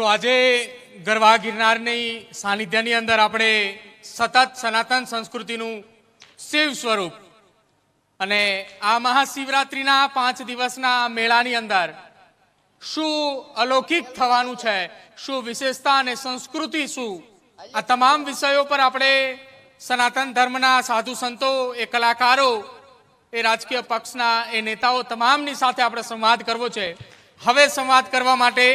તો આજે ગરવા ગિરનારની સાનિધ્યની અંદર આપણે સતત સનાતન સંસ્કૃતિનું શિવ સ્વરૂપ અને આ મહાશિવરાત્રિના 5 દિવસના મેળાની અંદર શું અલૌકિક થવાનું છે, શું વિશેષતા અને સંસ્કૃતિ શું, આ તમામ વિષયો પર આપણે સનાતન ધર્મના સાધુ સંતો, એ કલાકારો, એ રાજકીય પક્ષના એ નેતાઓ તમામની સાથે આપણે સંવાદ કરવો છે. હવે સંવાદ કરવા માટે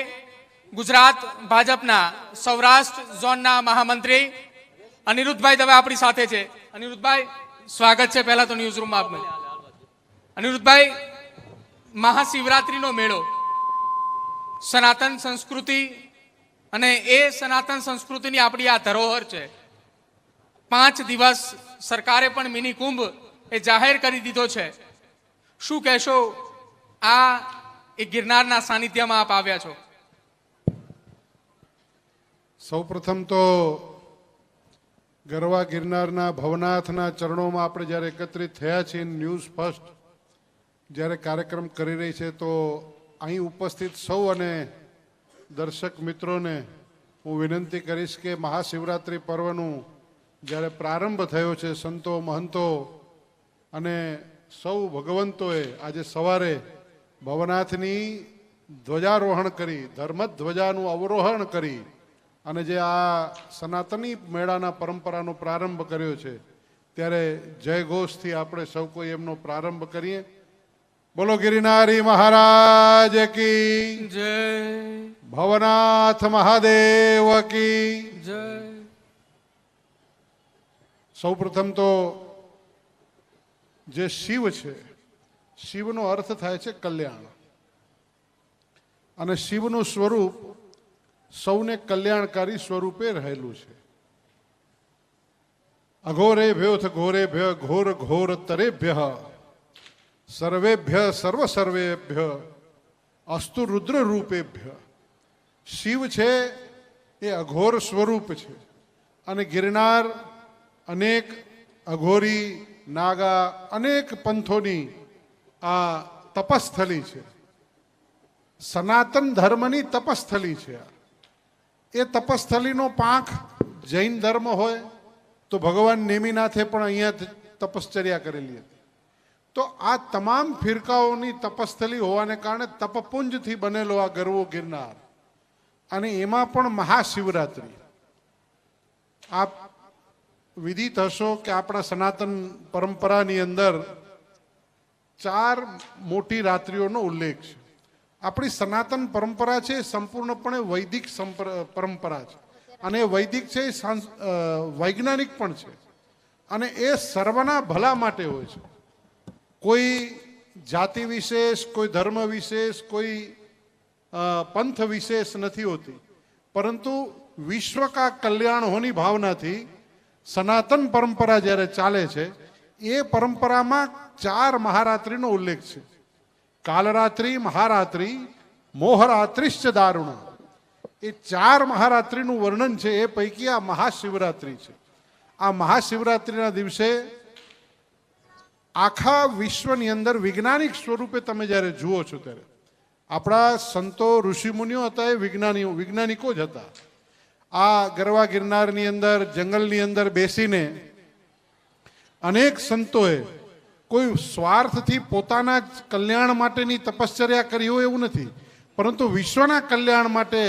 ગુજરાત ભાજપના સૌરાષ્ટ્ર ઝોનના મહામંત્રી અનિરુદ્ધભાઈ દવે આપણી સાથે છે. અનિરુદ્ધભાઈ, સ્વાગત છે પહેલા તો ન્યૂઝ રૂમમાં આપનું. અનિરુદ્ધભાઈ, મહાશિવરાત્રિનો મેળો સનાતન સંસ્કૃતિ અને એ સનાતન સંસ્કૃતિની આપણી આ ધરોહર છે. 5 દિવસ સરકારે પણ મિની કુંભ એ જાહેર કરી દીધો છે. શું કહેશો, આ એ ગિરનારના સાનિધ્યમાં આપ આવ્યા છો? સૌપ્રથમ તો ગરવા ગિરનારના ભવનાથના ચરણોમાં આપણે જ્યારે એકત્રિત થયા છીએ, ન્યૂઝ ફર્સ્ટ જ્યારે કાર્યક્રમ કરી રહી છે, તો અહીં ઉપસ્થિત સૌ અને દર્શક મિત્રોને હું વિનંતી કરીશ કે મહાશિવરાત્રિ પર્વનું જ્યારે પ્રારંભ થયો છે, સંતો, મહંતો અને સૌ ભગવંતોએ આજે સવારે ભવનાથની ધ્વજારોહણ કરી, ધર્મધ્વજાનું અવરોહણ કરી અને જે આ સનાતની મેળાના પરંપરાનો પ્રારંભ કર્યો છે, ત્યારે જય ઘોષથી આપણે સૌ કોઈ એમનો પ્રારંભ કરીએ. બોલો ગિરિનારી મહારાજ કી જય, ભવનાથ મહાદેવ કી જય. સૌપ્રથમ તો જે શિવ છે, શિવનો અર્થ થાય છે કલ્યાણ, અને શિવનું સ્વરૂપ સૌને કલ્યાણકારી સ્વરૂપે રહેલું છે. અઘોરે ભ્યોથ ઘોરે ભ્ય ઘોર ઘોર તરેભ્ય સર્વેભ્ય સર્વ સર્વેભ્ય અસ્તુ રુદ્ર રૂપેભ્ય. શિવ છે એ અઘોર સ્વરૂપ છે, અને ગિરનાર અનેક અઘોરી, નાગા, અનેક પંથોની આ તપસ્થલી છે. સનાતન ધર્મની તપસ્થલી છે. એ તપસ્થલીનો પાંખ જૈન ધર્મ હોય તો ભગવાન નેમિનાથે પણ અહીંયા તપશ્ચર્યા કરેલી હતી. તો આ તમામ ફિરકાઓની તપસ્થલી હોવાને કારણે તપપુંજથી બનેલો આ ગરવો ગિરનાર, અને એમાં પણ મહાશિવરાત્રિ. આપ વિદિત હશો કે આપણા સનાતન પરંપરાની અંદર 4 મોટી રાત્રિઓનો ઉલ્લેખ છે. આપણી સનાતન પરંપરા છે સંપૂર્ણપણે વૈદિક પરંપરા છે, અને વૈદિક છે વૈજ્ઞાનિક પણ છે, અને એ સર્વના ભલા માટે હોય છે. કોઈ જાતિ વિશેષ, કોઈ ધર્મ વિશેષ, કોઈ પંથ વિશેષ નથી હોતી, પરંતુ વિશ્વ કા કલ્યાણ હોની ભાવનાથી સનાતન પરંપરા જ્યારે ચાલે છે, એ પરંપરામાં 4 મહારાત્રિનો ઉલ્લેખ છે. કાલરાત્રિ, મહારાત્રિ, મોહરાત્રિશ્ચ દારુણ. એ 4 મહારાત્રિનું વર્ણન છે, એ પૈકી આ મહાશિવરાત્રિ છે. આ મહાશિવરાત્રિના દિવસે આખા વિશ્વની અંદર વૈજ્ઞાનિક સ્વરૂપે તમે જ્યારે જુઓ છો, ત્યારે આપણા સંતો, ઋષિમુનિઓ હતા, એ વૈજ્ઞાનિકો જ હતા. આ ગરવા ગિરનારની અંદર, જંગલની અંદર બેસીને અનેક સંતોએ કોઈ સ્વાર્થથી પોતાના જ કલ્યાણ માટેની તપશ્ચર્યા કરી હોય એવું નથી, પરંતુ વિશ્વના કલ્યાણ માટે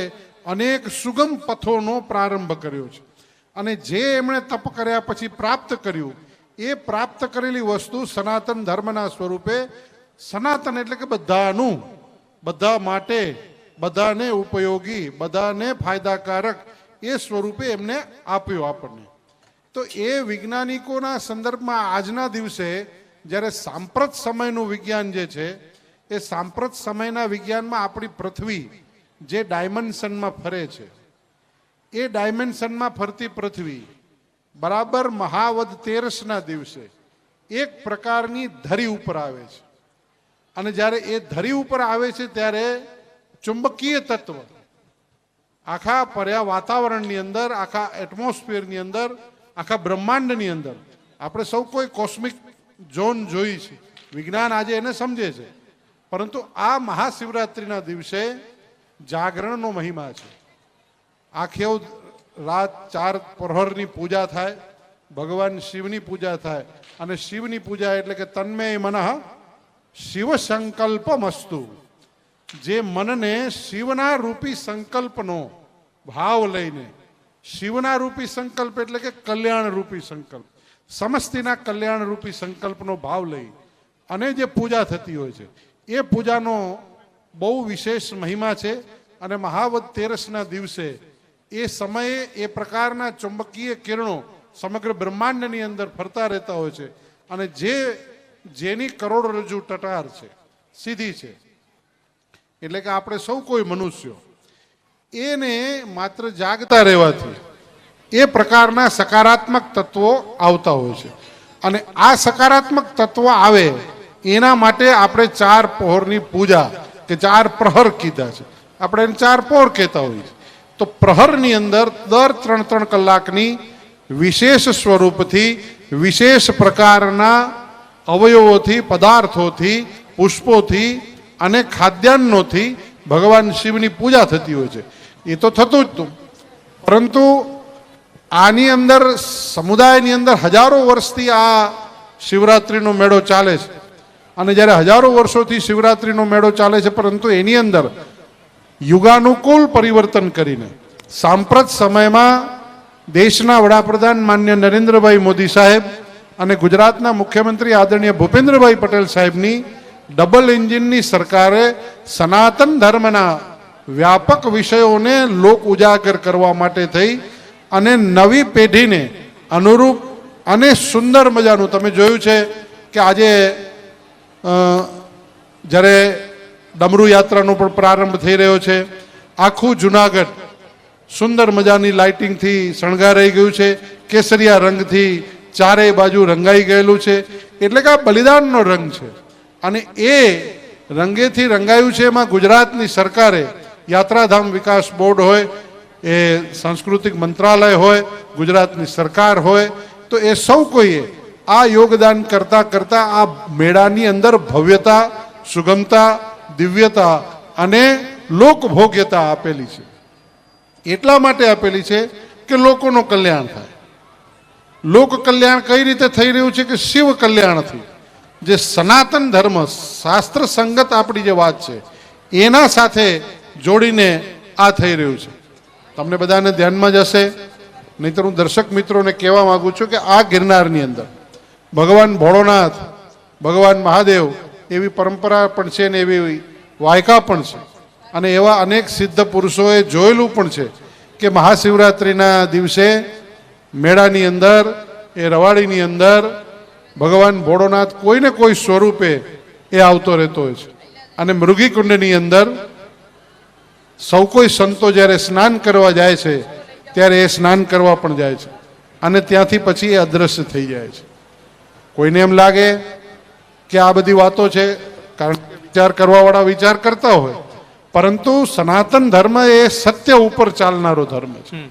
અનેક સુગમ પથોનો પ્રારંભ કર્યો છે. અને જે એમણે તપ કર્યા પછી પ્રાપ્ત કર્યું, એ પ્રાપ્ત કરેલી વસ્તુ સનાતન ધર્મના સ્વરૂપે, સનાતન એટલે કે બધાનું, બધા માટે, બધાને ઉપયોગી, બધાને ફાયદાકારક, એ સ્વરૂપે એમને આપ્યું આપણને. તો એ વૈજ્ઞાનિકોના સંદર્ભમાં આજના દિવસે જ્યારે સાંપ્રત સમયનું વિજ્ઞાન જે છે, એ સાંપ્રત સમયના વિજ્ઞાનમાં આપણી પૃથ્વી જે ડાયમેન્શનમાં ફરે છે, એ ડાયમેન્શનમાં ફરતી પૃથ્વી બરાબર મહાવદ તેરસના દિવસે એક પ્રકારની ધરી ઉપર આવે છે. અને જ્યારે એ ધરી ઉપર આવે છે, ત્યારે ચુંબકીય તત્વ આખા વાતાવરણની અંદર, આખા એટમોસ્ફિયરની અંદર, આખા બ્રહ્માંડની અંદર, આપણે સૌ કોઈ કોસ્મિક ઝોન જોઈ છે, વિજ્ઞાન આજે એને સમજે છે, પરંતુ આ મહાશિવરાત્રિના દિવસે જાગરણનો મહિમા છે. આખી રાત 4 પ્રહરની પૂજા થાય, ભગવાન શિવની પૂજા થાય. અને શિવની પૂજા એટલે કે તન્મય મનઃ શિવ સંકલ્પમસ્તુ. જે મનને શિવના રૂપી સંકલ્પનો ભાવ લઈને, શિવના રૂપી સંકલ્પ એટલે કે કલ્યાણ રૂપી સંકલ્પ, સમસ્તીના કલ્યાણ રૂપી સંકલ્પનો ભાવ લઈ અને જે પૂજા થતી હોય છે, એ પૂજાનો બહુ વિશેષ મહિમા છે. અને મહાવદ તેરસના દિવસે એ સમયે એ પ્રકારના ચુંબકીય કિરણો સમગ્ર બ્રહ્માંડની અંદર ફરતા રહેતા હોય છે. અને જેની કરોડરજ્જુ ટટાર છે, સીધી છે, એટલે કે આપણે સૌ કોઈ મનુષ્યો એને માત્ર જાગતા રહેવાથી એ પ્રકારના સકારાત્મક તત્વો આવતા હોય છે. અને આ સકારાત્મક તત્વ આવે એના માટે આપણે 4 પહોરની પૂજા કે 4 પ્રહર કીધા છે. આપણે એને 4 પહોર કહેતા હોઈએ છીએ. તો પ્રહરની અંદર દર 3-3 કલાકની વિશેષ સ્વરૂપથી, વિશેષ પ્રકારના અવયવોથી, પદાર્થોથી, પુષ્પોથી અને ખાદ્યાન્નોથી ભગવાન શિવની પૂજા થતી હોય છે. એ તો થતું જ હતું, પરંતુ આની અંદર સમુદાયની અંદર હજારો વર્ષથી આ શિવરાત્રિનો મેળો ચાલે છે. અને જ્યારે હજારો વર્ષોથી શિવરાત્રિનો મેળો ચાલે છે, પરંતુ એની અંદર યુગાનુકૂળ પરિવર્તન કરીને સાંપ્રત સમયમાં દેશના વડાપ્રધાન માન્ય નરેન્દ્રભાઈ મોદી સાહેબ અને ગુજરાતના મુખ્યમંત્રી આદરણીય ભૂપેન્દ્રભાઈ પટેલ સાહેબની ડબલ એન્જિનની સરકારે સનાતન ધર્મના વ્યાપક વિષયોને લોક ઉજાગર કરવા માટે થઈ અને નવી પેઢીને અનુરૂપ અને સુંદર મજાનું, તમે જોયું છે કે આજે જ્યારે ડમરૂ યાત્રાનો પણ પ્રારંભ થઈ રહ્યો છે, આખું જુનાગઢ સુંદર મજાની લાઇટિંગથી શણગારાઈ ગયું છે, કેસરિયા રંગથી ચારેય બાજુ રંગાઈ ગયેલું છે. એટલે કે આ બલિદાનનો રંગ છે. અને એ રંગેથી રંગાયું છે. એમાં ગુજરાતની સરકારે, યાત્રાધામ વિકાસ બોર્ડ હોય, એ સાંસ્કૃતિક મંત્રાલય હોય, ગુજરાતની સરકાર હોય, તો એ સૌ કોઈએ આ યોગદાન કરતા કરતા આ મેળાની અંદર ભવ્યતા, સુગમતા, દિવ્યતા અને લોકભોગ્યતા આપેલી છે. એટલા માટે આપેલી છે કે લોકોનું કલ્યાણ થાય. લોક કલ્યાણ કઈ રીતે થઈ રહ્યું છે? કે શિવ કલ્યાણથી. જે સનાતન ધર્મ, શાસ્ત્ર સંગત આપણી જે વાત છે એના સાથે જોડીને આ થઈ રહ્યું છે. તમને બધાને ધ્યાનમાં જ હશે, નહીંતર હું દર્શક મિત્રોને કહેવા માંગુ છું કે આ ગિરનારની અંદર ભગવાન ભોળોનાથ, ભગવાન મહાદેવ એવી પરંપરા પણ છે ને એવી વાયકા પણ છે. અને એવા અનેક સિદ્ધ પુરુષોએ જોયેલું પણ છે કે મહાશિવરાત્રિના દિવસે મેળાની અંદર, એ રવાડીની અંદર ભગવાન ભોળોનાથ કોઈને કોઈ સ્વરૂપે એ આવતો રહેતો હોય છે. અને મૃગીકુંડની અંદર સૌ કોઈ સંતો જ્યારે સ્નાન કરવા જાય છે ત્યારે એ સ્નાન કરવા પણ જાય છે અને ત્યાંથી પછી એ અદૃશ્ય થઈ જાય છે. કોઈને એમ લાગે કે આ બધી વાતો છે, કારણ કે વિચાર કરવાવાળા વિચાર કરતા હોય, પરંતુ સનાતન ધર્મ એ સત્ય ઉપર ચાલનારો ધર્મ છે.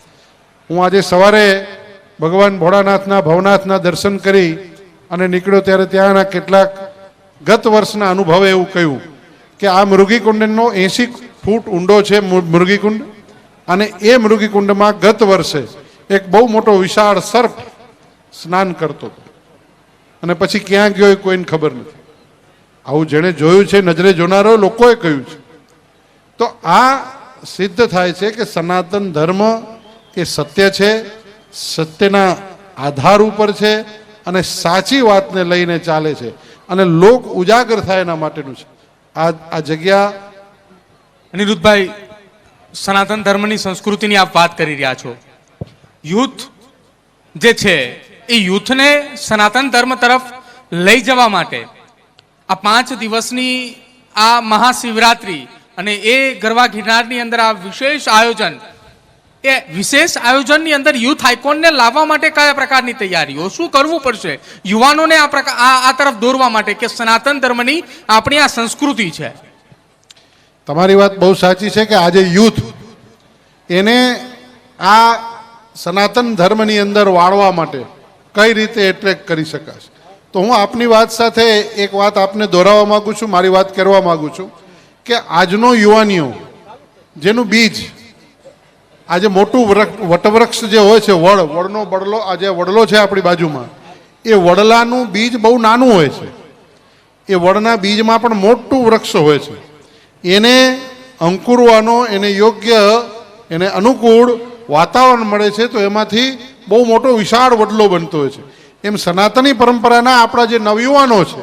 હું આજે સવારે ભગવાન ભોળાનાથના ભવનાથના દર્શન કરી અને નીકળ્યો ત્યારે ત્યાંના કેટલાક ગત વર્ષના અનુભવે એવું કહ્યું કે આ મૃગીકુંડનો 80 ફૂટ ઊંડો છે મૃગીકુંડ. અને એ મૃગીકુંડમાં ગત વર્ષે એક બહુ મોટો વિશાળ સર્પ સ્નાન કરતો હતો અને પછી ક્યાં ગયો એ કોઈને ખબર નથી. આવું જેણે જોયું છે, નજરે જોનારો લોકોએ કહ્યું છે. તો આ સિદ્ધ થાય છે કે સનાતન ધર્મ એ સત્ય છે, સત્યના આધાર ઉપર છે અને સાચી વાતને લઈને ચાલે છે અને લોક ઉજાગર થાય એના માટેનું છે આ જગ્યા. અનિરુદ્ધભાઈ, સનાતન ધર્મની સંસ્કૃતિની આપ વાત કરી રહ્યા છો. યુથ જે છે એ યુથને સનાતન ધર્મ તરફ લઈ જવા માટે આ 5 દિવસની આ મહાશિવરાત્રિ અને એ ગરવા ગિરનારની અંદર આ વિશેષ આયોજન, એ વિશેષ આયોજનની અંદર યુથ આઇકોનને લાવવા માટે કયા પ્રકારની તૈયારીઓ, શું કરવું પડશે યુવાનોને આ તરફ દોરવા માટે કે સનાતન ધર્મની આપણી આ સંસ્કૃતિ છે? તમારી વાત બહુ સાચી છે કે આજે યુથ એને આ સનાતન ધર્મની અંદર વાળવા માટે કઈ રીતે એટ્રેક્ટ કરી શકાશે. તો હું આપની વાત સાથે એક વાત આપને દોહરાવવા માંગુ છું, મારી વાત કરવા માંગુ છું કે આજનો યુવાનીઓ જેનું બીજ આજે મોટું વટવૃક્ષ જે હોય છે, વડનો બડલો, આ જે વડલો છે આપણી બાજુમાં, એ વડલાનું બીજ બહુ નાનું હોય છે. એ વડના બીજમાં પણ મોટું વૃક્ષ હોય છે. એને અંકુરવાનો, એને યોગ્ય, એને અનુકૂળ વાતાવરણ મળે છે તો એમાંથી બહુ મોટો વિશાળ વડલો બનતો હોય છે. એમ સનાતની પરંપરાના આપણા જે નવયુવાનો છે,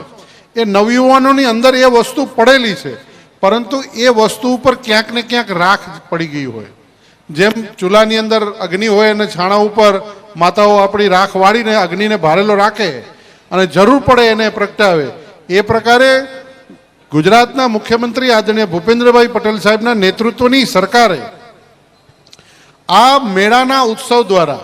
એ નવયુવાનોની અંદર એ વસ્તુ પડેલી છે, પરંતુ એ વસ્તુ ઉપર ક્યાંક ને ક્યાંક રાખ પડી ગઈ હોય. જેમ ચૂલાની અંદર અગ્નિ હોય અને છાણા ઉપર માતાઓ આપણી રાખ વાળીને અગ્નિને ભારેલો રાખે અને જરૂર પડે એને પ્રગટાવે, એ પ્રકારે ગુજરાતના મુખ્યમંત્રી આદરણીય ભૂપેન્દ્રભાઈ પટેલ સાહેબના નેતૃત્વની સરકારે આ મેળાના ઉત્સવ દ્વારા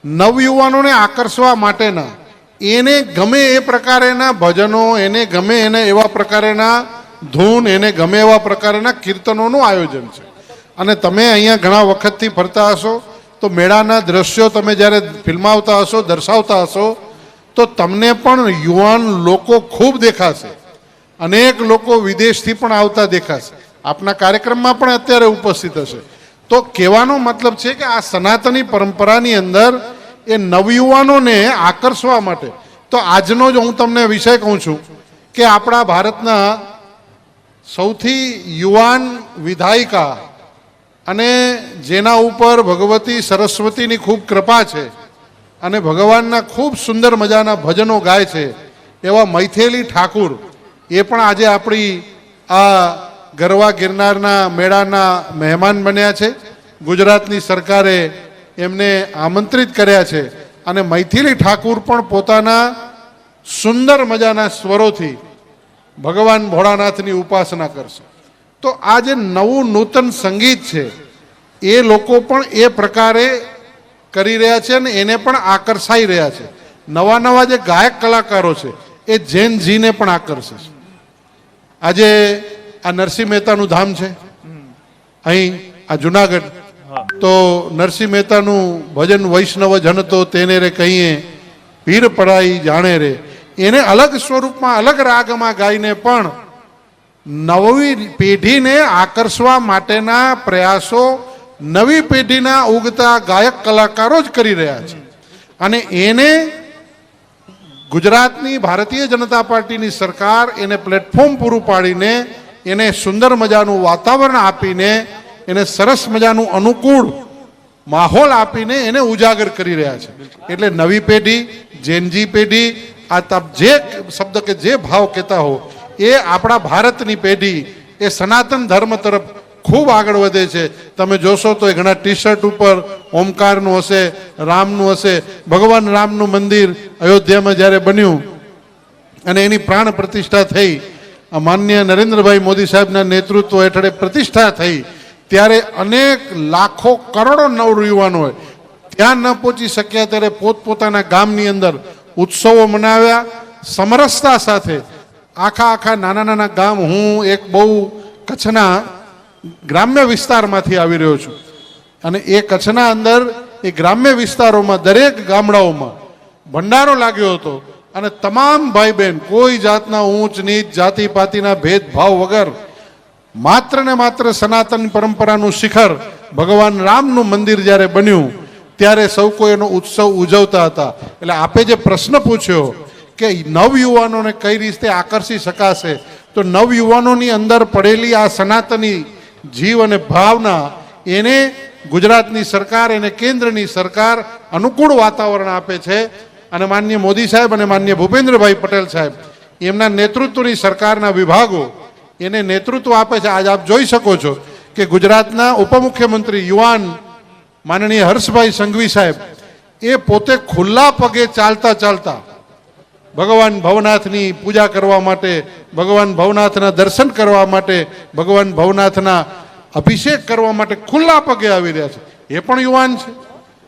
નવયુવાનોને આકર્ષવા માટેના, એને ગમે એ પ્રકારેના ભજનો, એને ગમે એને એવા પ્રકારેના ધૂન, એને ગમે એવા પ્રકારના કીર્તનોનું આયોજન છે. અને તમે અહીંયા ઘણા વખતથી ફરતા હશો તો મેળાના દ્રશ્યો તમે જ્યારે ફિલ્માવતા હશો, દર્શાવતા હશો, તો તમને પણ યુવાન લોકો ખૂબ દેખાશે. અનેક લોકો વિદેશથી પણ આવતા દેખાશે. આપના કાર્યક્રમમાં પણ અત્યારે ઉપસ્થિત હશે. તો કહેવાનો મતલબ છે કે આ સનાતની પરંપરાની અંદર એ નવયુવાનોને આકર્ષવા માટે, તો આજનો જ હું તમને વિષય કહું છું કે આપણા ભારતના સૌથી યુવાન વિધાયિકા અને જેના ઉપર ભગવતી સરસ્વતીની ખૂબ કૃપા છે અને ભગવાનના ખૂબ સુંદર મજાના ભજનો ગાય છે એવા મૈથિલી ઠાકુર, એ પણ આજે આપણી આ ગરવા ગિરનારના મેળાના મહેમાન બન્યા છે. ગુજરાતની સરકારે એમને આમંત્રિત કર્યા છે અને મૈથિલી ઠાકુર પણ પોતાના સુંદર મજાના સ્વરોથી ભગવાન ભોળાનાથની ઉપાસના કરશે. તો આ જે નવું નૂતન સંગીત છે એ લોકો પણ એ પ્રકારે કરી રહ્યા છે અને એને પણ આકર્ષાઈ રહ્યા છે. નવા નવા જે ગાયક કલાકારો છે એ જૈન જીને પણ આકર્ષે છે. આજે આ નરસિંહ મહેતાનું ધામ છે અહીં આ જુનાગઢ, તો નરસિંહ મહેતાનું ભજન વૈષ્ણવ જન તો તેને રે કહીએ પીર પડાઈ જાણે રે, એને અલગ સ્વરૂપમાં અલગ રાગમાં ગાઈને પણ નવી પેઢીને આકર્ષવા માટેના પ્રયાસો નવી પેઢીના ઉગતા ગાયક કલાકારો જ કરી રહ્યા છે. અને એને ગુજરાતની ભારતીય જનતા પાર્ટીની સરકાર એને પ્લેટફોર્મ પૂરું પાડીને, એને સુંદર મજાનું વાતાવરણ આપીને, એને સરસ મજાનું અનુકૂળ માહોલ આપીને એને ઉજાગર કરી રહ્યા છે. એટલે નવી પેઢી, જેનજી પેઢી, આ તબ જે શબ્દ કે જે ભાવ કહેતા હો, એ આપણા ભારતની પેઢી એ સનાતન ધર્મ તરફ ખૂબ આગળ વધે છે. તમે જોશો તો એ ઘણા ટી શર્ટ ઉપર ઓમકારનું હશે, રામનું હશે. ભગવાન રામનું મંદિર અયોધ્યામાં જ્યારે બન્યું અને એની પ્રાણ પ્રતિષ્ઠા થઈ, માનનીય નરેન્દ્રભાઈ મોદી સાહેબના નેતૃત્વ હેઠળ પ્રતિષ્ઠા થઈ, ત્યારે અનેક લાખો કરોડો નવયુવાનોએ ત્યાં ન પહોંચી શક્યા ત્યારે પોતપોતાના ગામની અંદર ઉત્સવો મનાવ્યા સમરસતા સાથે. આખા નાના નાના ગામ, હું એક બહુ કચ્છના ગ્રામ્ય વિસ્તારમાંથી આવી રહ્યો છું અને એ કચ્છના અંદર એ ગ્રામ્ય વિસ્તારોમાં દરેક ગામડાઓમાં ભંડારો લાગ્યો હતો અને તમામ ભાઈ બહેન કોઈ જાતના ઊંચ નીચ જાતિ પાતિના ભેદભાવ વગર માત્ર ને માત્ર સનાતન પરંપરાનું શિખર ભગવાન રામનું મંદિર જ્યારે બન્યું ત્યારે સૌ કોઈ એનો ઉત્સવ ઉજવતા હતા. એટલે આપે જે પ્રશ્ન પૂછ્યો કે નવયુવાનોને કઈ રીતે આકર્ષી શકાશે, તો નવયુવાનોની અંદર પડેલી આ સનાતની જીવ અને ભાવના, એને ગુજરાતની સરકાર, એને કેન્દ્રની સરકાર અનુકૂળ વાતાવરણ આપે છે. અને માનનીય મોદી સાહેબ અને માનનીય ભૂપેન્દ્રભાઈ પટેલ સાહેબ એમના નેતૃત્વની સરકારના વિભાગો એને નેતૃત્વ આપે છે. આજ આપ જોઈ શકો છો કે ગુજરાતના ઉપમુખ્યમંત્રી યુવાન માનનીય હર્ષભાઈ સંઘવી સાહેબ એ પોતે ખુલ્લા પગે ચાલતા ચાલતા ભગવાન ભવનાથની પૂજા કરવા માટે, ભગવાન ભવનાથના દર્શન કરવા માટે, ભગવાન ભવનાથના અભિષેક કરવા માટે ખુલ્લા પગે આવી રહ્યા છે. એ પણ યુવાન છે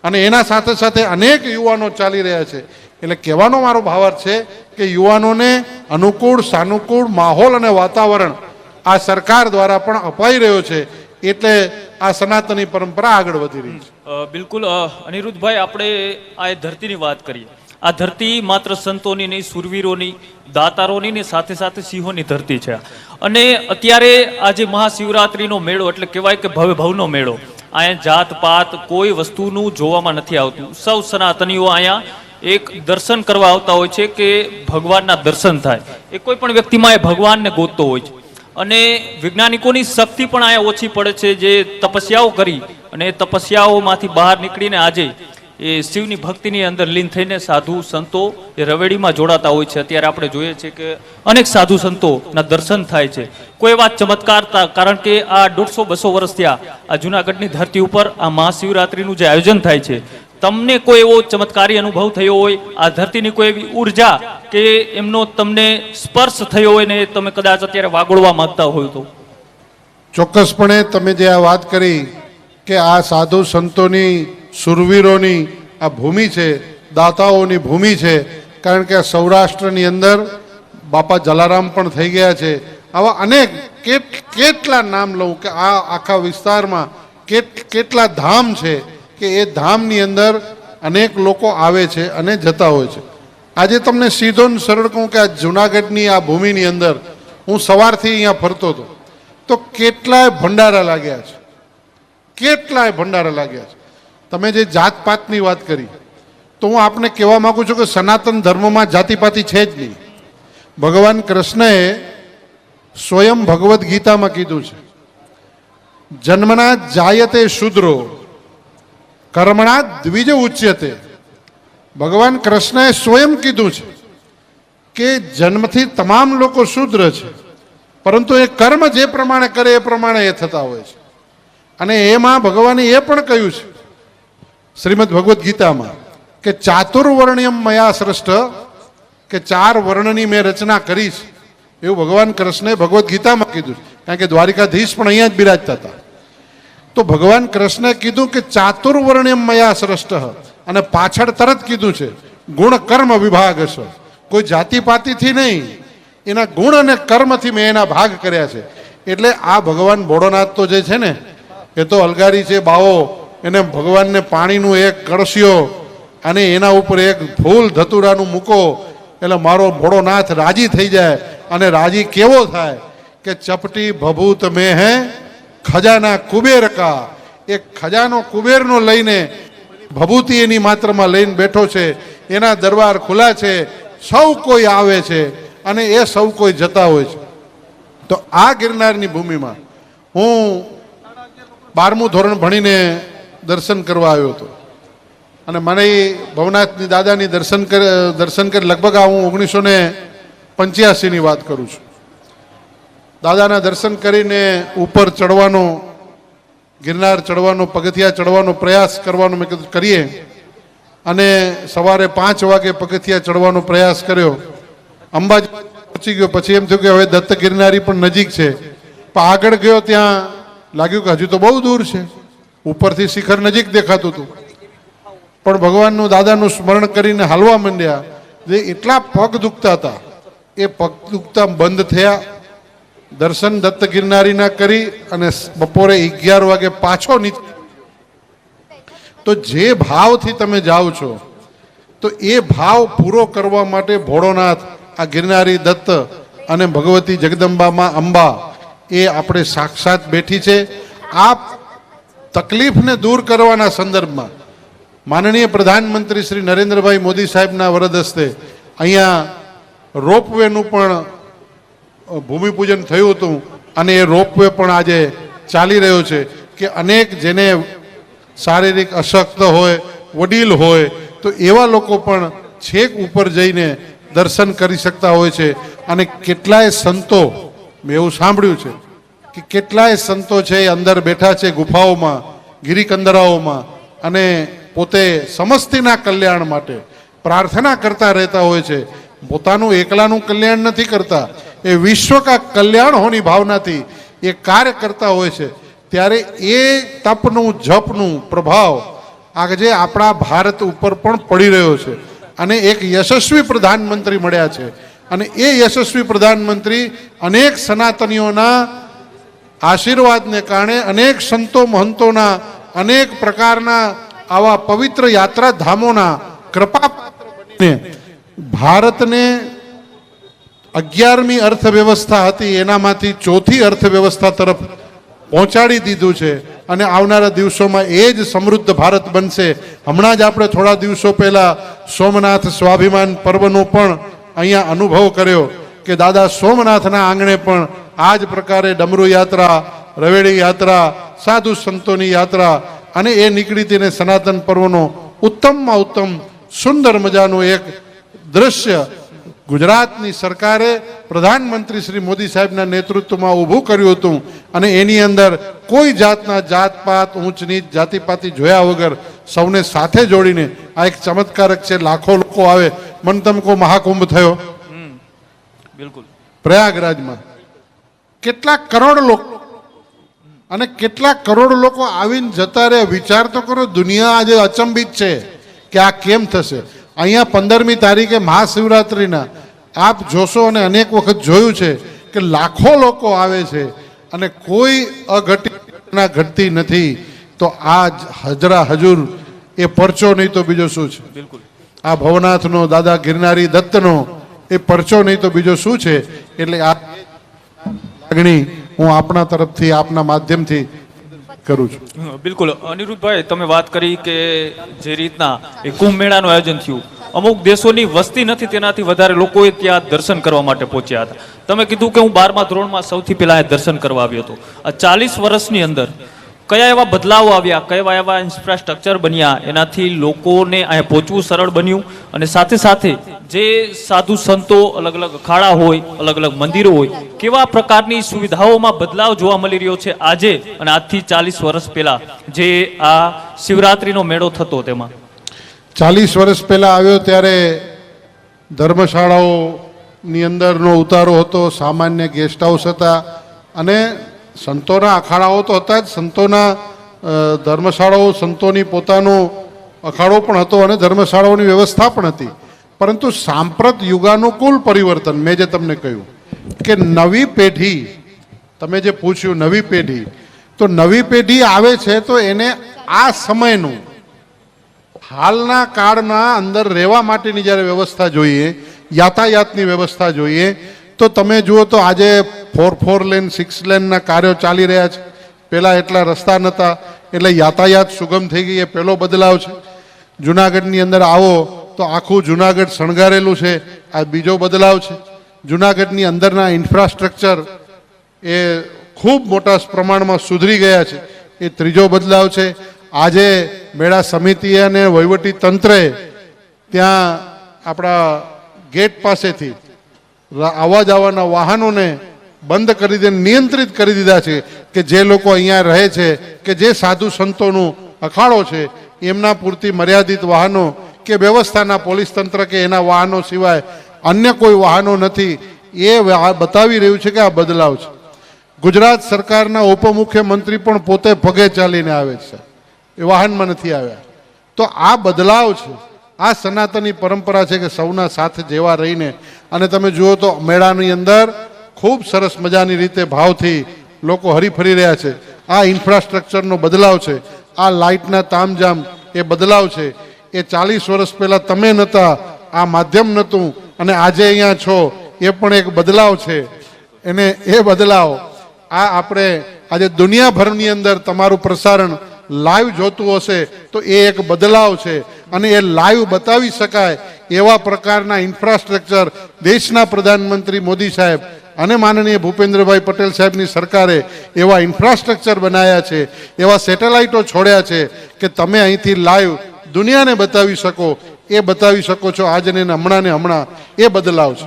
અને એના સાથે સાથે અનેક યુવાનો ચાલી રહ્યા છે. એટલે કહેવાનો મારો ભાવાર્થ છે કે યુવાનોને અનુકૂળ સાનુકૂળ માહોલ અને વાતાવરણ આ સરકાર દ્વારા પણ અપાઈ રહ્યો છે. એટલે આ સનાતની પરંપરા આગળ વધી રહી છે. બિલકુલ અનિરુદ્ધભાઈ, આપણે આ ધરતીની વાત કરીએ. આ ધરતી માત્ર સંતોની નહીં, સુરવીરોની, દાતારોની ને સાથે સાથે સિંહોની ધરતી છે. અને અત્યારે આજે મહાશિવરાત્રીનો મેળો એટલે કહેવાય કે ભવે ભવનો મેળો, અહીંયા જાત પાત કોઈ વસ્તુનું જોવામાં નથી આવતું. સૌ સનાતનીઓ અહીંયા એક દર્શન કરવા આવતા હોય છે કે ભગવાનના દર્શન થાય. એ કોઈ પણ વ્યક્તિમાં એ ભગવાનને ગોતતો હોય છે. અને વૈજ્ઞાનિકોની શક્તિ પણ અહીંયા ઓછી પડે છે, જે તપસ્યાઓ કરી અને એ તપસ્યાઓમાંથી બહાર નીકળીને આજે એ શિવની ભક્તિની અંદર લીન થઈને સાધુ સંતો એ રવેડીમાં જોડાતા હોય છે. અત્યારે આપણે જોઈએ છીએ કે અનેક સાધુ સંતોના દર્શન થાય છે. કોઈ એવા ચમત્કાર કારણ કે આ 150-200 વર્ષ થયા આ જુનાગઢની ધરતી ઉપર આ મહાશિવરાત્રિનું જે આયોજન થાય છે, તમને કોઈ એવો ચમત્કારી અનુભવ થયો હોય, આ ધરતીની કોઈ એવી ઉર્જા કે એમનો તમને સ્પર્શ થયો હોય ને તમે કદાચ અત્યારે વાગોળવા માંગતા હોય તો? ચોક્કસપણે તમે જે આ વાત કરી કે આ સાધુ સંતોની, સુરવીરોની આ ભૂમિ છે, દાતાઓની ભૂમિ છે. કારણ કે સૌરાષ્ટ્રની અંદર બાપા જલારામ પણ થઈ ગયા છે. આવા અનેક કેટલા નામ લઉં કે આ આખા વિસ્તારમાં કેટલા ધામ છે કે એ ધામની અંદર અનેક લોકો આવે છે અને જતા હોય છે. આજે તમને સીધો ને સરળ કહું કે આ જુનાગઢની આ ભૂમિની અંદર હું સવારથી અહીંયા ફરતો હતો તો કેટલાય ભંડારા લાગ્યા છે, કેટલાય ભંડારા લાગ્યા છે. તમે જે જાતપાતની વાત કરી તો હું આપને કહેવા માંગુ છું કે સનાતન ધર્મમાં જાતિપાતિ છે જ નહીં. ભગવાન કૃષ્ણએ સ્વયં ભગવદ્ ગીતામાં કીધું છે, જન્મના જાયતે શુદ્રો કર્મણા દ્વિજ ઉચ્યતે. ભગવાન કૃષ્ણએ સ્વયં કીધું છે કે જન્મથી તમામ લોકો શુદ્ર છે, પરંતુ એ કર્મ જે પ્રમાણે કરે એ પ્રમાણે એ થતા હોય છે. અને એમાં ભગવાને એ પણ કહ્યું છે શ્રીમદ ભગવદ્ ગીતામાં કે ચાતુર્વર્ણ્યમ મયા સૃષ્ટ, કે 4 વર્ણની મેં રચના કરી છે. એવું ભગવાન કૃષ્ણએ ભગવદ્ ગીતામાં કીધું છે. કારણ કે દ્વારિકાધીશ પણ અહીંયા જ બિરાજતા હતા. તો ભગવાન કૃષ્ણે કીધું કે ચાતુર્વર્ણ્યમ મયા સૃષ્ટ, અને પાછળ તરત કીધું છે ગુણ કર્મ વિભાગ છે. કોઈ જાતિપાતિથી નહીં, એના ગુણ અને કર્મથી મેં એના ભાગ કર્યા છે. એટલે આ ભગવાન ભોળોનાથ તો જે છે ને એ તો અલગારી છે બાવો. એને ભગવાનને પાણીનું એક કળશિયો અને એના ઉપર એક ફૂલ ધતુરાનું મૂકો એટલે મારો ભોળોનાથ રાજી થઈ જાય. અને રાજી કેવો થાય કે ચપટી ભભૂત મેં હે ખજાના કુબેર કા. એક ખજાનો કુબેરનો લઈને ભભૂતિ એની માત્રમાં લઈને બેઠો છે. એના દરબાર ખુલ્લા છે, સૌ કોઈ આવે છે અને એ સૌ કોઈ જતા હોય છે. તો આ ગિરનારની ભૂમિમાં હું 12મું ધોરણ ભણીને દર્શન કરવા આવ્યો હતો અને મને ભવનાથની દાદાની દર્શન કરી લગભગ આ હું 1985ની વાત કરું છું. દાદાના દર્શન કરીને ઉપર ચડવાનો, ગિરનાર ચડવાનો, પગથિયા ચડવાનો પ્રયાસ કરવાનો મેં કીધું કરીએ. અને સવારે 5 વાગે પગથિયા ચડવાનો પ્રયાસ કર્યો. અંબાજી પહોંચી ગયો. પછી એમ થયું કે હવે દત્ત ગિરનારી પણ નજીક છે. પણ આગળ ગયો ત્યાં લાગ્યું કે હજુ તો બહુ દૂર છે. ઉપરથી શિખર નજીક દેખાતું હતું, પણ ભગવાનનું, દાદાનું સ્મરણ કરીને હાલવા માંડ્યા. જે એટલા પગ દુખતા હતા એ પગ દુખતા બંધ થયા. દર્શન દત્ત ગિરનારીના કરી અને બપોરે 11 વાગે પાછો નીચે. તો જે ભાવથી તમે જાઓ છો તો એ ભાવ પૂરો કરવા માટે ભોળોનાથ, આ ગિરનારી દત્ત અને ભગવતી જગદંબામાં અંબા એ આપણે સાક્ષાત બેઠી છે. આ તકલીફને દૂર કરવાના સંદર્ભમાં માનનીય પ્રધાનમંત્રી શ્રી નરેન્દ્રભાઈ મોદી સાહેબના વરદ હસ્તે અહીંયા રોપવેનું પણ ભૂમિપૂજન થયું હતું. અને એ રોપવે પણ આજે ચાલી રહ્યો છે કે અનેક જેને શારીરિક અશક્ત હોય, વડીલ હોય, તો એવા લોકો પણ છેક ઉપર જઈને દર્શન કરી શકતા હોય છે. અને કેટલાય સંતો, મેં એવું સાંભળ્યું છે કે કેટલાય સંતો છે એ અંદર બેઠા છે ગુફાઓમાં, ગિરિકંદરાઓમાં, અને પોતે સમસ્તીના કલ્યાણ માટે પ્રાર્થના કરતા રહેતા હોય છે. પોતાનું એકલાનું કલ્યાણ નથી કરતા, એ વિશ્વ કા કલ્યાણ હોની ભાવનાથી એ કાર્ય કરતા હોય છે. ત્યારે એ તપનું, જપનું પ્રભાવ આજે આપણા ભારત ઉપર પણ પડી રહ્યો છે. અને એક યશસ્વી પ્રધાનમંત્રી મળ્યા છે. અને એ યશસ્વી પ્રધાનમંત્રી અનેક સનાતનીઓના આશીર્વાદને કારણે, અનેક સંતો મહંતોના, અનેક પ્રકારના આવા પવિત્ર યાત્રાધામોના કૃપાપાત્ર બનીને ભારતને 11મી અર્થવ્યવસ્થા હતી એનામાંથી 4થી અર્થવ્યવસ્થા તરફ પહોંચાડી દીધું છે. અને આવનારા દિવસોમાં એ જ સમૃદ્ધ ભારત બનશે. હમણાં જ આપણે થોડા દિવસો પહેલા સોમનાથ સ્વાભિમાન પર્વનો પણ અહીંયા અનુભવ કર્યો કે દાદા સોમનાથના આંગણે પણ આ જ પ્રકારે ડમરૂ યાત્રા, રવેડી યાત્રા, સાધુ સંતોની યાત્રા અને એ નીકળી તેને સનાતન પર્વનો ઉત્તમમાં ઉત્તમ સુંદર મજાનું એક દ્રશ્ય ગુજરાતની સરકારે પ્રધાનમંત્રી શ્રી મોદી સાહેબના નેતૃત્વમાં ઊભું કર્યું હતું. અને એની અંદર કોઈ જાતના જાતપાત, ઊંચ નીચ, જાતિપાતિ જોયા વગર સૌને સાથે જોડીને આ એક ચમત્કારક છે. લાખો લોકો આવે. મન તમ કો મહાકુંભ થયો બિલકુલ પ્રયાગરાજમાં, કેટલા કરોડ લોકો અને કેટલા કરોડ લોકો આવીને જતા રહે. વિચાર તો કરો, દુનિયા આજે અચંબિત છે કે આ કેમ થશે. અહીંયા 15મી તારીખે મહાશિવરાત્રિના આપ જોશો અને અનેક વખત જોયું છે કે લાખો લોકો આવે છે અને કોઈ અઘટિતના ઘટતી નથી. તો આ હજરા હજુર એ પરચો નહીં તો બીજો શું છે? બિલકુલ આ ભવનાથનો, દાદા ગિરનારી દત્તનો એ પરચો નહીં તો બીજો શું છે? એટલે આ લાગણી હું આપણા તરફથી, આપના માધ્યમથી કરું છું. બિલકુલ અનિરુદ્ધભાઈ, તમે વાત કરી કે જે રીતના એ કુંભ મેળાનું આયોજન થયું, અમુક દેશોની વસ્તી નથી તેનાથી વધારે લોકોએ ત્યાં દર્શન કરવા માટે પહોંચ્યા હતા. તમે કીધું કે હું 12મા ધોરણમાં સૌથી પહેલા દર્શન કરવા આવ્યો હતો. આ 40 વર્ષની અંદર કયા એવા બદલાવો આવ્યા, કયા એવા ઇન્ફ્રાસ્ટ્રક્ચર બન્યા, એનાથી લોકોને અહીંયા પહોંચવું સરળ બન્યું? અને સાથે સાથે જે સાધુ સંતો, અલગ અલગ અખાડા હોય, અલગ અલગ મંદિરો હોય, કેવા પ્રકારની સુવિધાઓમાં બદલાવ જોવા મળી રહ્યો છે આજે અને આજથી 40 વર્ષ પહેલા જે આ શિવરાત્રીનો મેળો થતો તેમાં? 40 વર્ષ પહેલા આવ્યો ત્યારે ધર્મશાળાઓની અંદરનો ઉતારો હતો, સામાન્ય ગેસ્ટ હાઉસ હતા અને સંતોના અખાડાઓ તો હતા જ. સંતોના ધર્મશાળાઓ, સંતોની પોતાનો અખાડો પણ હતો અને ધર્મશાળાઓની વ્યવસ્થા પણ હતી. પરંતુ સાંપ્રત યુગાનુકૂળ પરિવર્તન, મેં જે તમને કહ્યું કે નવી પેઢી, તમે જે પૂછ્યું નવી પેઢી, તો નવી પેઢી આવે છે તો એને આ સમયનું, હાલના કાળના અંદર રહેવા માટેની જ્યારે વ્યવસ્થા જોઈએ, યાતાયાતની વ્યવસ્થા જોઈએ, તો તમે જુઓ તો આજે 4 લેન 6 લેનના કાર્યો ચાલી રહ્યા છે. પહેલાં એટલા રસ્તા નહોતા એટલે યાતાયાત સુગમ થઈ ગઈ, એ પહેલો બદલાવ છે. જુનાગઢની અંદર આવો તો આખું જુનાગઢ શણગારેલું છે, આ બીજો બદલાવ છે. જુનાગઢની અંદરના ઇન્ફ્રાસ્ટ્રક્ચર એ ખૂબ મોટા પ્રમાણમાં સુધરી ગયા છે, એ ત્રીજો બદલાવ છે. આજે મેળા સમિતિએ અને વહીવટી તંત્રએ ત્યાં આપણા ગેટ પાસેથી આવવા જવાના વાહનોને બંધ કરી દે, નિયંત્રિત કરી દીધા છે કે જે લોકો અહીંયા રહે છે, કે જે સાધુ સંતોનું અખાડો છે, એમના પૂરતી મર્યાદિત વાહનો કે વ્યવસ્થાના પોલીસ તંત્ર કે એના વાહનો સિવાય અન્ય કોઈ વાહનો નથી. એ બતાવી રહ્યું છે કે આ બદલાવ છે. ગુજરાત સરકારના ઉપમુખ્યમંત્રી પણ પોતે પગે ચાલીને આવે છે, એ વાહનમાં નથી આવ્યા. તો આ બદલાવ છે. આ સનાતની પરંપરા છે કે સૌના સાથે જેવા રહીને. અને તમે જુઓ તો મેળાની અંદર ખૂબ સરસ મજાની રીતે ભાવથી લોકો હરીફરી રહ્યા છે. આ ઇન્ફ્રાસ્ટ્રક્ચરનો બદલાવ છે, આ લાઇટના તામઝામ એ બદલાવ છે. એ 40 વર્ષ પહેલાં તમે નહોતા, આ માધ્યમ નહોતું અને આજે અહીંયા છો, એ પણ એક બદલાવ છે. એને એ બદલાવ આ આપણે આજે દુનિયાભરની અંદર તમારું પ્રસારણ લાઈવ જોતું હશે તો એ એક બદલાવ છે. અને એ લાઈવ બતાવી શકાય એવા પ્રકારના ઇન્ફ્રાસ્ટ્રક્ચર દેશના પ્રધાનમંત્રી મોદી સાહેબ અને માનનીય ભૂપેન્દ્રભાઈ પટેલ સાહેબની સરકારે એવા ઇન્ફ્રાસ્ટ્રક્ચર બનાવ્યા છે, એવા સેટેલાઇટો છોડ્યા છે કે તમે અહીંથી લાઈવ દુનિયાને બતાવી શકો. એ બતાવી શકો છો આજે ને હમણાં ને હમણાં. એ બદલાવ છે.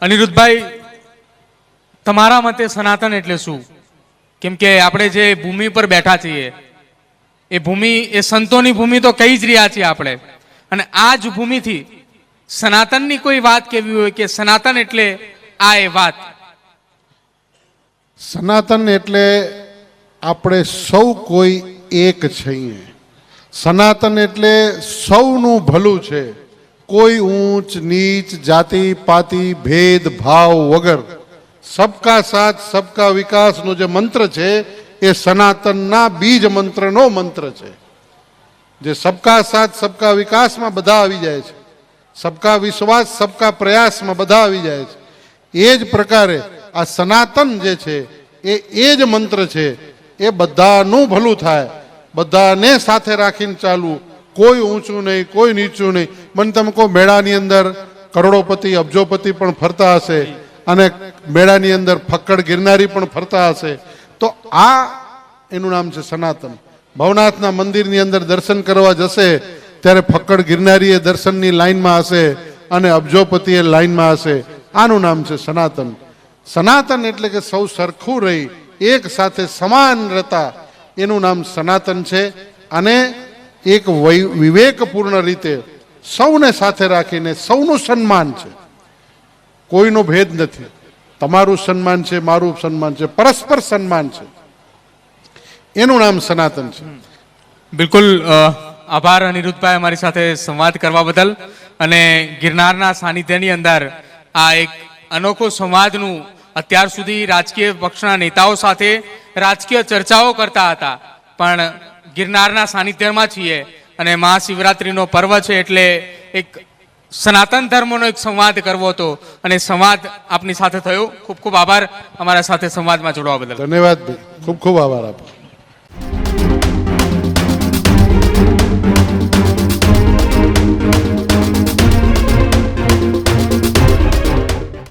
અનિરુદ્ધભાઈ, તમારા મતે સનાતન એટલે શું? કેમ કે આપણે જે ભૂમિ પર બેઠા છીએ એ ભૂમિ, એ સંતોની ભૂમિ તો કહી જ રહ્યા છીએ આપણે, અને આ જ ભૂમિથી સનાતનની કોઈ વાત કેવી હોય કે સનાતન એટલે આ એ વાત? સનાતન એટલે આપણે સૌ કોઈ એક છીએ. સનાતન એટલે સૌનું ભલું છે, કોઈ ઊંચ નીચ, જાતિ પાતિ, ભેદ ભાવ વગર સબકા સાથ સબકા વિકાસનો જે મંત્ર છે એ સનાતનના બીજ મંત્રનો મંત્ર છે. જે સબકા સાથ સબકા વિકાસમાં બધા આવી જાય છે, સબકા વિશ્વાસ સબકા પ્રયાસમાં બધા આવી જાય છે. એ જ પ્રકારે આ સનાતન જે છે એ જ મંત્ર છે એ બધાનું ભલું થાય, બધાને સાથે રાખીને ચાલવું, કોઈ ઊંચું નહીં, કોઈ નીચું નહીં. મને તમે કહો મેળાની અંદર કરોડોપતિ અબજોપતિ પણ ફરતા હશે અને મેળાની અંદર ફક્કડ ગિરનારી પણ ફરતા હશે, તો આ એનું નામ છે સનાતન. ભવનાથના મંદિરની અંદર દર્શન કરવા જશે ત્યારે ફક્કડ ગિરનારી એ દર્શનની લાઈનમાં હશે અને અબજોપતિ એ લાઈનમાં હશે. આનું નામ છે સનાતન. સનાતન એટલે કે સૌ સરખું રહી એક સાથે સમાન રહેતા, એનું નામ સનાતન છે. અને એક વિવેકપૂર્ણ રીતે સૌને સાથે રાખીને સૌનું સન્માન છે, કોઈનો ભેદ નથી. તમારું સન્માન છે, મારું સન્માન છે, પરસ્પર સન્માન છે, એનું નામ સનાતન છે. બિલકુલ આભાર અનિરુદ્ધભાઈ અમારી સાથે સંવાદ કરવા બદલ. અને ગિરનારના સાનિધ્યની અંદર આ એક અનોખો સંવાદનું અત્યાર સુધી રાજકીય પક્ષના નેતાઓ સાથે રાજકીય ચર્ચાઓ કરતા હતા, પણ ગિરનારના સાનિધ્યમાં છીએ અને મહાશિવરાત્રિનો પર્વ છે એટલે એક સનાતન ધર્મનો એક સંવાદ કરવો હતો અને સંવાદ આપની સાથે થયો. ખૂબ ખૂબ આભાર અમારા સાથે સંવાદમાં જોડવા બદલ. ધન્યવાદ ભાઈ, ખૂબ ખૂબ આભાર આપો.